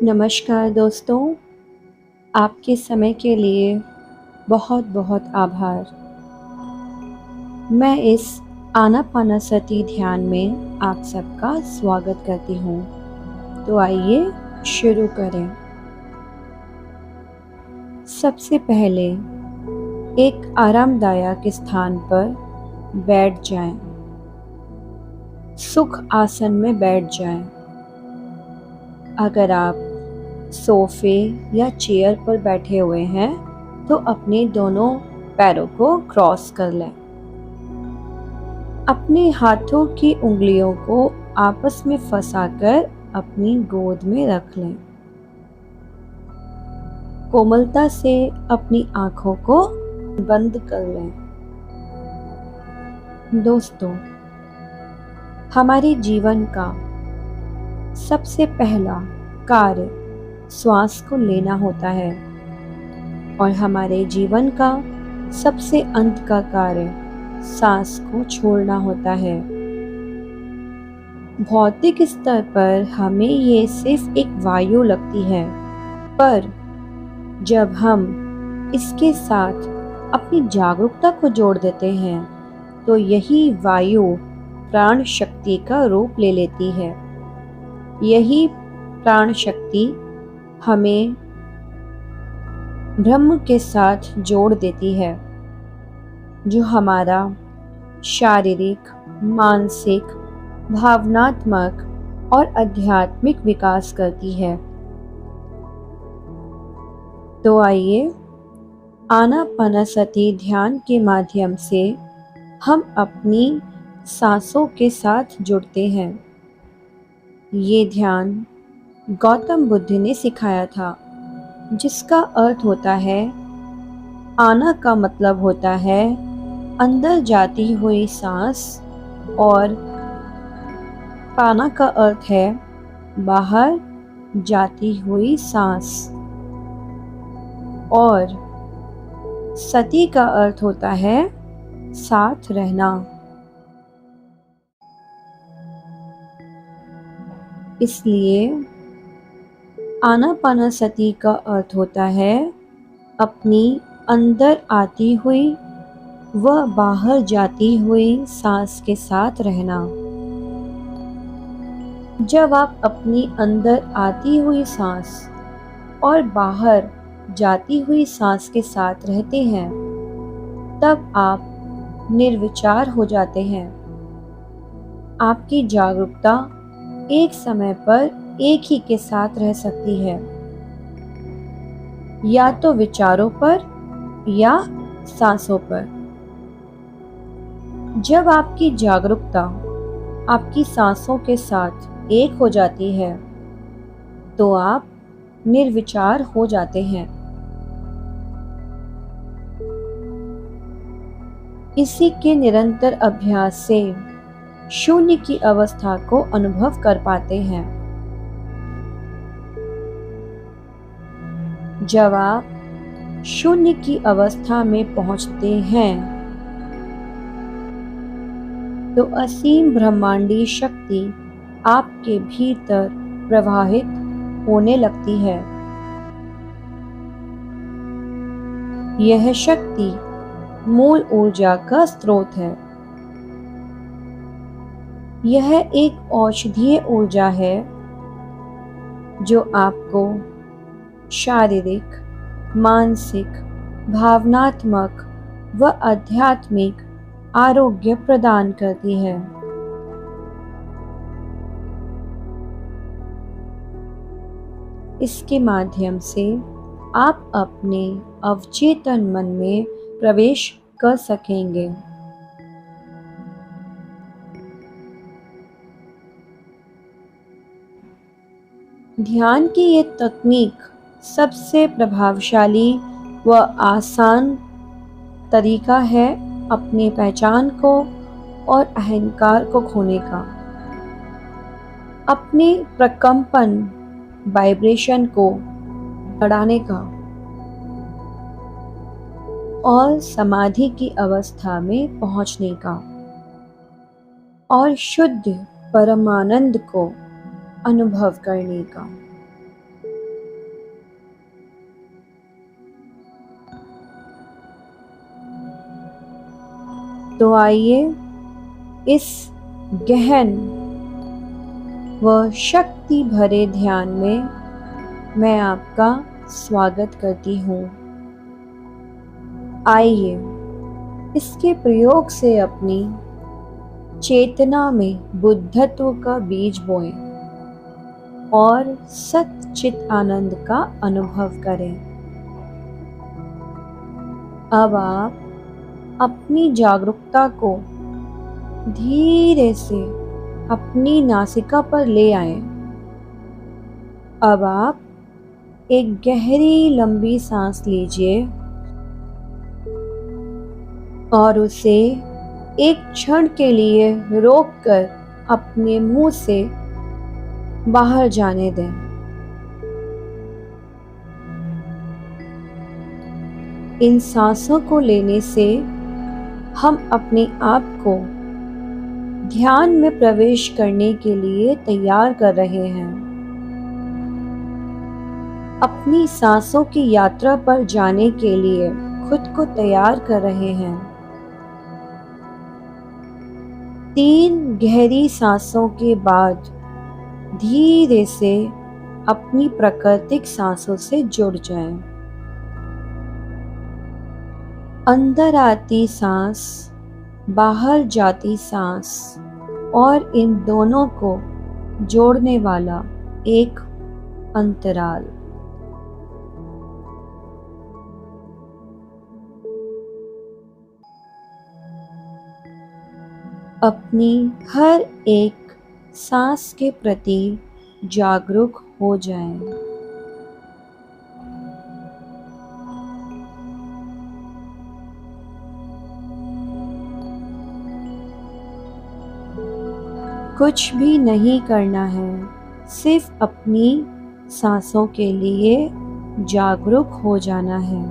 नमस्कार दोस्तों, आपके समय के लिए बहुत बहुत आभार। मैं इस आनापानासती ध्यान में आप सबका स्वागत करती हूँ। तो आइए शुरू करें। सबसे पहले एक आरामदायक स्थान पर बैठ जाएं। सुख आसन में बैठ जाएं। अगर आप सोफे या चेयर पर बैठे हुए हैं तो अपने दोनों पैरों को क्रॉस कर लें। अपने हाथों की उंगलियों को आपस में फंसाकर अपनी गोद में रख लें। कोमलता से अपनी आंखों को बंद कर लें। दोस्तों, हमारे जीवन का सबसे पहला कार्य श्वास को लेना होता है और हमारे जीवन का सबसे अंत का कार्य सांस को छोड़ना होता है। भौतिक स्तर पर हमें ये सिर्फ एक वायु लगती है, पर जब हम इसके साथ अपनी जागरूकता को जोड़ देते हैं तो यही वायु प्राण शक्ति का रूप ले लेती है। यही प्राण शक्ति हमें ब्रह्म के साथ जोड़ देती है, जो हमारा शारीरिक, मानसिक, भावनात्मक और आध्यात्मिक विकास करती है। तो आइए आनापानसती ध्यान के माध्यम से हम अपनी सांसों के साथ जुड़ते हैं। ये ध्यान गौतम बुद्ध ने सिखाया था, जिसका अर्थ होता है आना का मतलब होता है अंदर जाती हुई सांस और पाना का अर्थ है बाहर जाती हुई सांस और सती का अर्थ होता है साथ रहना। इसलिए आनापानसती का अर्थ होता है अपनी अंदर आती हुई व बाहर जाती हुई सांस के साथ रहना। जब आप अपनी अंदर आती हुई सांस और बाहर जाती हुई सांस के साथ रहते हैं, तब आप निर्विचार हो जाते हैं। आपकी जागरूकता एक समय पर एक ही के साथ रह सकती है, या तो विचारों पर या सांसों पर। जब आपकी जागरूकता आपकी सांसों के साथ एक हो जाती है तो आप निर्विचार हो जाते हैं। इसी के निरंतर अभ्यास से शून्य की अवस्था को अनुभव कर पाते हैं। जब आप शून्य की अवस्था में पहुंचते हैं तो असीम ब्रह्मांडीय शक्ति आपके भीतर प्रवाहित होने लगती है। यह शक्ति मूल ऊर्जा का स्रोत है। यह एक औषधीय ऊर्जा है जो आपको शारीरिक, मानसिक, भावनात्मक व आध्यात्मिक आरोग्य प्रदान करती है। इसके माध्यम से आप अपने अवचेतन मन में प्रवेश कर सकेंगे। ध्यान की ये तकनीक सबसे प्रभावशाली व आसान तरीका है अपनी पहचान को और अहंकार को खोने का। अपने प्रकंपन वाइब्रेशन को बढ़ाने का और समाधि की अवस्था में पहुंचने का और शुद्ध परमानंद को अनुभव करने का। तो आइए इस गहन व शक्ति भरे ध्यान में मैं आपका स्वागत करती हूँ। आइए इसके प्रयोग से अपनी चेतना में बुद्धत्व का बीज बोएं और सच्चित आनंद का अनुभव करें। अब आप अपनी जागरूकता को धीरे से अपनी नासिका पर ले आएं। अब आप एक गहरी लंबी सांस लीजिए और उसे एक क्षण के लिए रोककर अपने मुंह से बाहर जाने दें। इन सांसों को लेने से हम अपने आप को ध्यान में प्रवेश करने के लिए तैयार कर रहे हैं। अपनी सांसों की यात्रा पर जाने के लिए खुद को तैयार कर रहे हैं। 3 गहरी सांसों के बाद धीरे से अपनी प्राकृतिक सांसों से जुड़ जाएं। अंदर आती सांस, बाहर जाती सांस और इन दोनों को जोड़ने वाला एक अंतराल। अपनी हर एक सांस के प्रति जागरूक हो जाएं। कुछ भी नहीं करना है, सिर्फ अपनी सांसों के लिए जागरूक हो जाना है।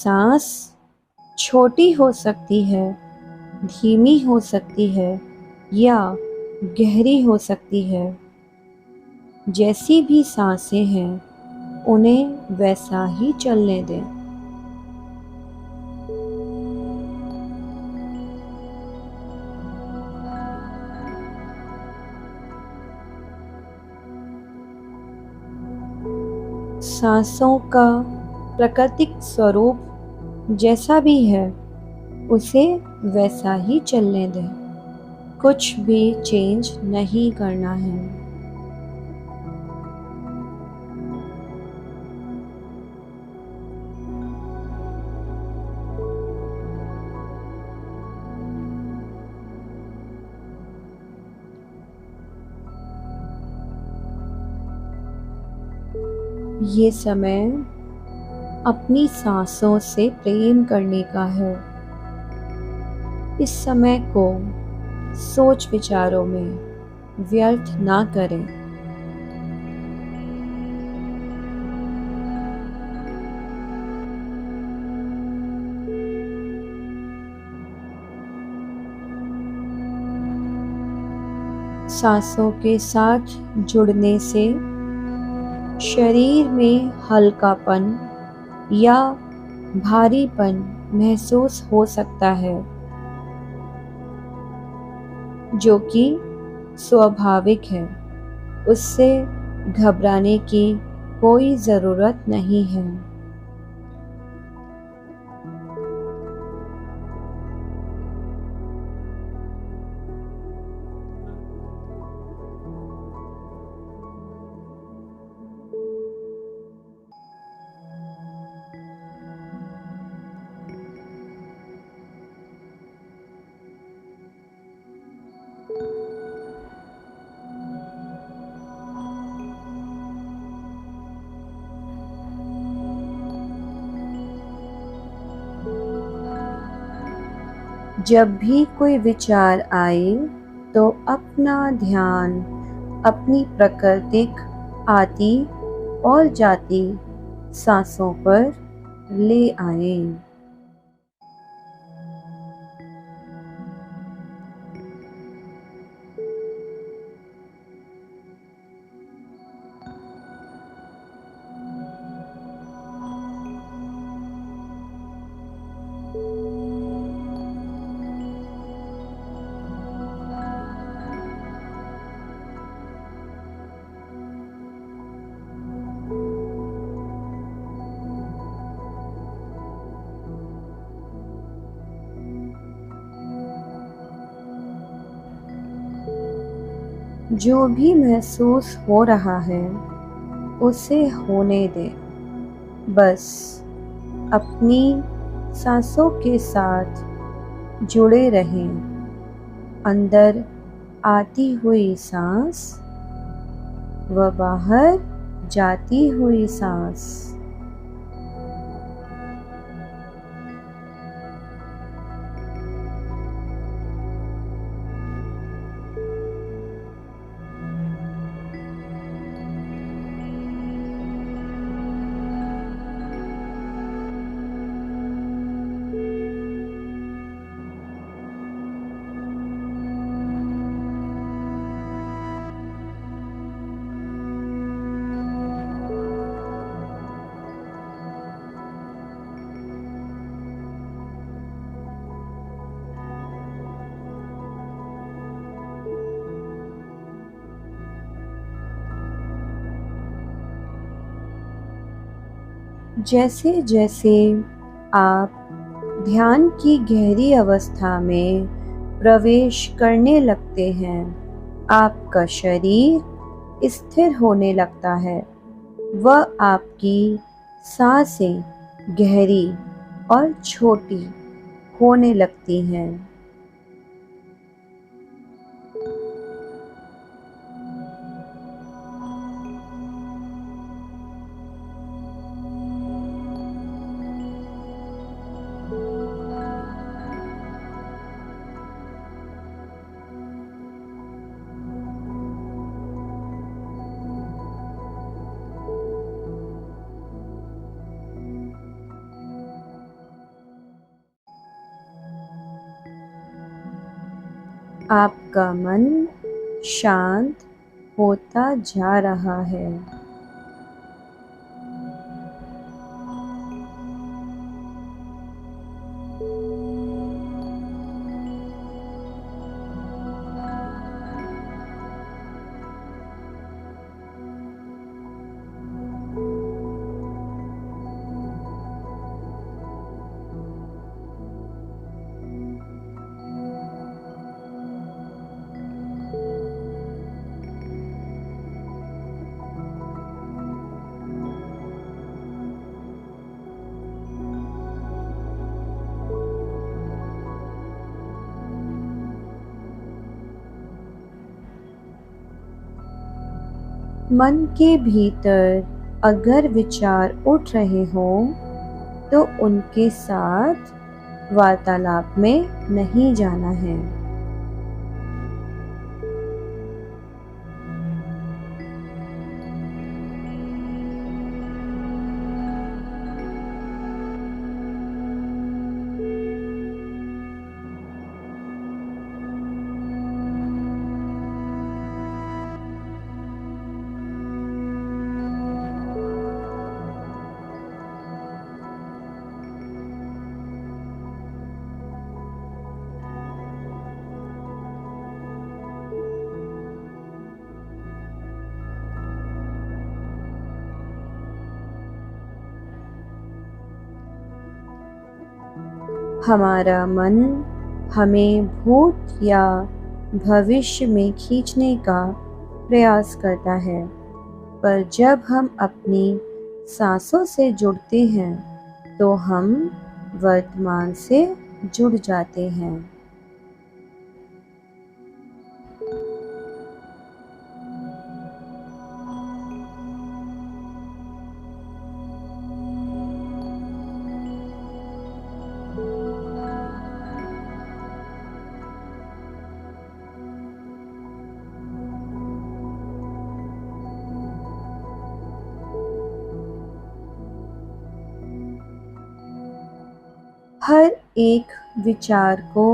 सांस छोटी हो सकती है, धीमी हो सकती है या गहरी हो सकती है। जैसी भी सांसें हैं, उन्हें वैसा ही चलने दें। सांसों का प्राकृतिक स्वरूप जैसा भी है, उसे वैसा ही चलने दें। कुछ भी चेंज नहीं करना है। ये समय अपनी सांसों से प्रेम करने का है। इस समय को सोच विचारों में व्यर्थ ना करें। सांसों के साथ जुड़ने से शरीर में हल्कापन या भारीपन महसूस हो सकता है, जो कि स्वाभाविक है। उससे घबराने की कोई ज़रूरत नहीं है। जब भी कोई विचार आए तो अपना ध्यान अपनी प्राकृतिक आती और जाती सांसों पर ले आए। जो भी महसूस हो रहा है उसे होने दे। बस अपनी सांसों के साथ जुड़े रहें। अंदर आती हुई सांस व बाहर जाती हुई सांस। जैसे जैसे आप ध्यान की गहरी अवस्था में प्रवेश करने लगते हैं, आपका शरीर स्थिर होने लगता है। वह आपकी सांसें गहरी और छोटी होने लगती हैं। आपका मन शांत होता जा रहा है। मन के भीतर अगर विचार उठ रहे हों तो उनके साथ वार्तालाप में नहीं जाना है। हमारा मन हमें भूत या भविष्य में खींचने का प्रयास करता है, पर जब हम अपनी सांसों से जुड़ते हैं तो हम वर्तमान से जुड़ जाते हैं। हर एक विचार को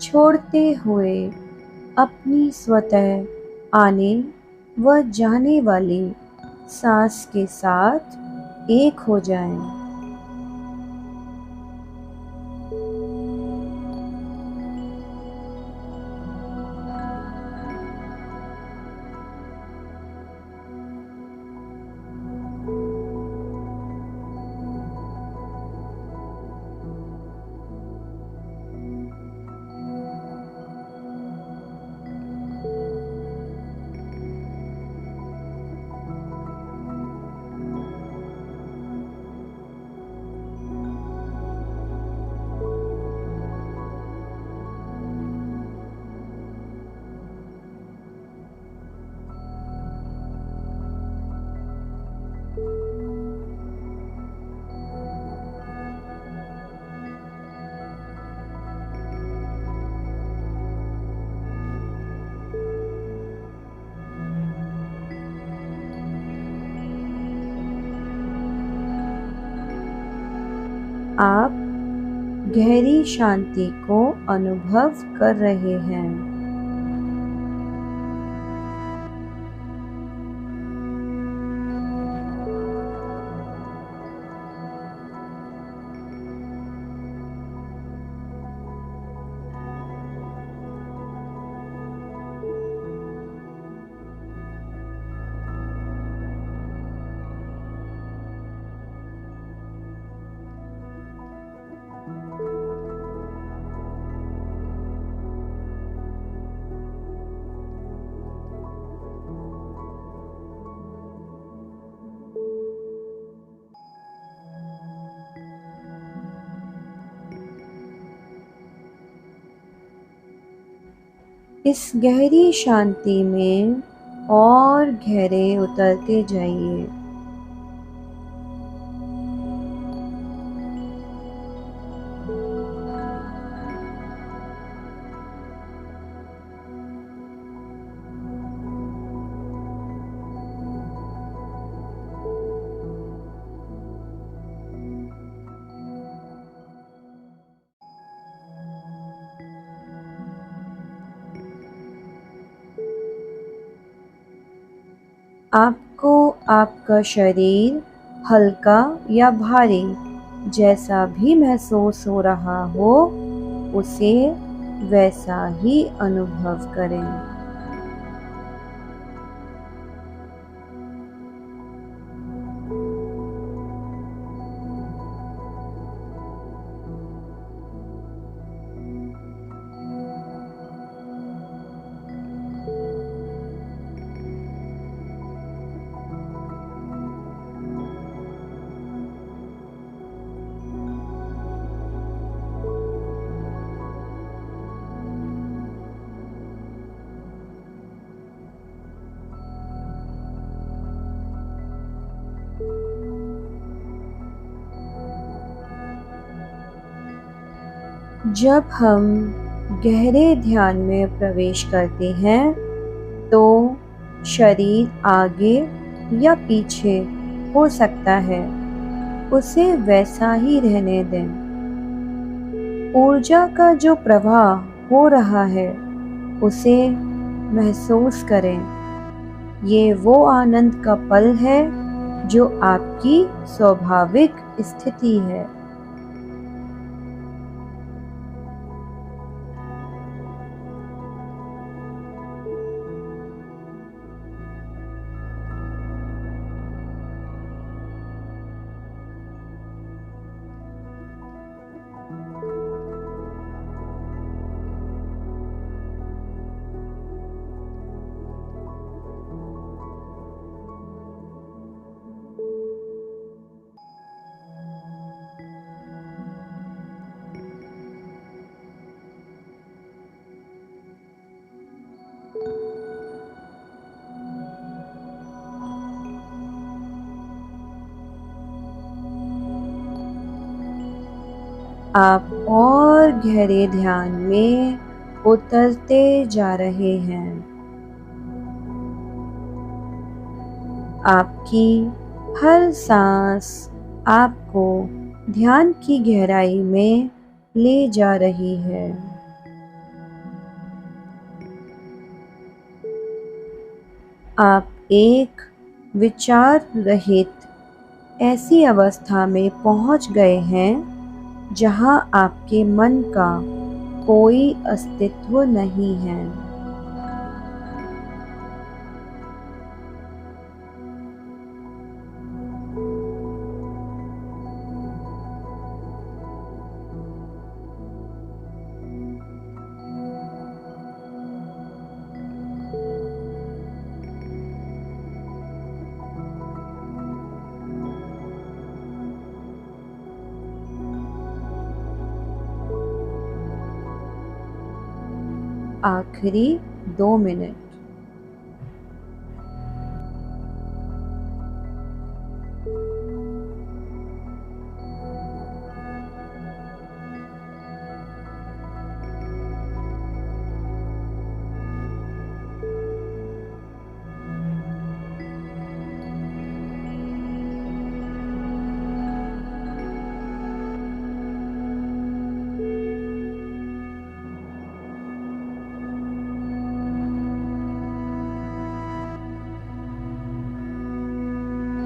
छोड़ते हुए अपनी स्वतः आने व जाने वाली सांस के साथ एक हो जाएं। आप गहरी शांति को अनुभव कर रहे हैं। इस गहरी शांति में और गहरे उतरते जाइए। आपको आपका शरीर हल्का या भारी जैसा भी महसूस हो रहा हो, उसे वैसा ही अनुभव करें। जब हम गहरे ध्यान में प्रवेश करते हैं तो शरीर आगे या पीछे हो सकता है, उसे वैसा ही रहने दें। ऊर्जा का जो प्रवाह हो रहा है उसे महसूस करें। ये वो आनंद का पल है जो आपकी स्वाभाविक स्थिति है। आप और गहरे ध्यान में उतरते जा रहे हैं। आपकी हर सांस आपको ध्यान की गहराई में ले जा रही है। आप एक विचार रहित ऐसी अवस्था में पहुंच गए हैं जहां आपके मन का कोई अस्तित्व नहीं है। आखिरी 2 मिनट।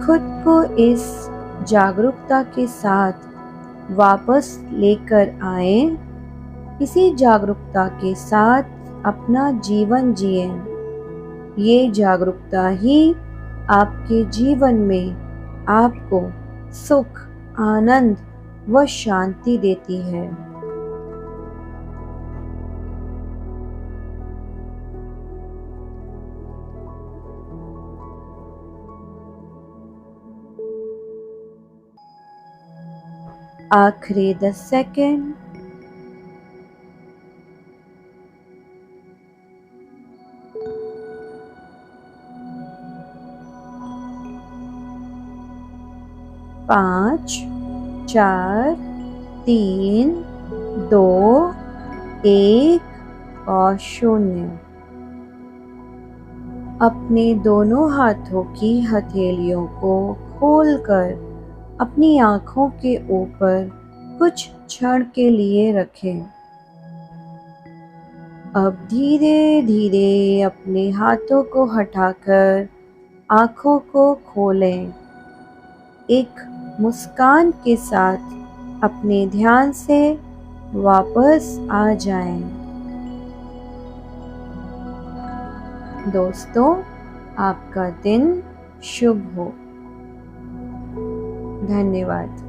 खुद को इस जागरूकता के साथ वापस लेकर आए। इसी जागरूकता के साथ अपना जीवन जिए। ये जागरूकता ही आपके जीवन में आपको सुख, आनंद व शांति देती है। आखिरी 10 सेकंड। पाँच, 4, 3, 2, 1 और 0। अपने दोनों हाथों की हथेलियों को खोलकर अपनी आंखों के ऊपर कुछ क्षण के लिए रखें। अब धीरे धीरे अपने हाथों को हटाकर आंखों को खोलें। एक मुस्कान के साथ अपने ध्यान से वापस आ जाएं। दोस्तों, आपका दिन शुभ हो। धन्यवाद।